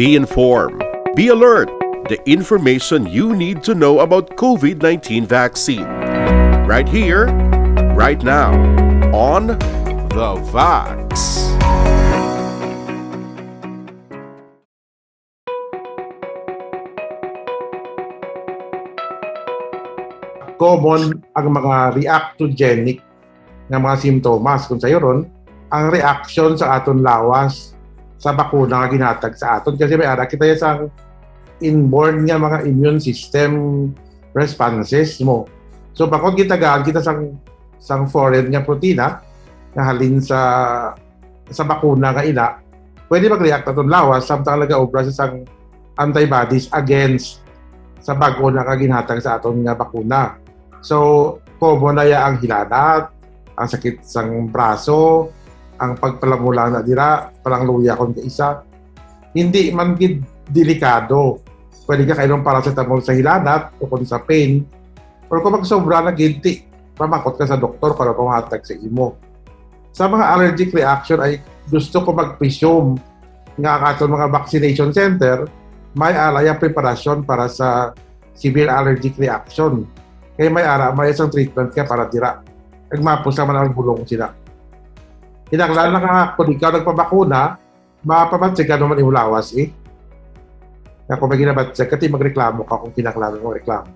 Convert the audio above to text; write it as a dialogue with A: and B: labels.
A: Be informed. Be alert. The information you need to know about COVID-19 vaccine. Right here, right now, on THEVAX.
B: Common ang mga reactogenic na mga simptomas. Kung sa'yo ron, ang reaction sa aton lawas sa bakuna nga ginhatag sa aton. Kasi may ara kita yung inborn nga mga immune system responses mo. So bakod gitagaan kita sang foreign nga protina na halin sa bakuna nga ina, pwede mag-react aton lawas samtang nag-obra sa sang antibodies against sa bakuna nga ginhatag sa aton nga bakuna. So, common na ang hilanat, ang sakit sang braso, ang pagpalamula na dira, palangluya kung kaisa. Hindi man delikado. Pwede ka kainom paracetamol sa hilanat o kung sa pain. Pero kung magsobra na ginti, pamakot ka sa doktor para pumatag sa imo. Sa mga allergic reaction ay gusto ko mag-presume nga ang aton mga vaccination center may alay ang preparasyon para sa severe allergic reaction. Kaya may isang treatment ka para dira. Nagmapos naman ang bulong sila. Hinaklaan na nga kung ikaw nagpabakuna, mapabatsig ka naman imulawas eh. Kaya kung may ginabatsig, kasi magreklamo ka kung kinaklaan mo reklamo.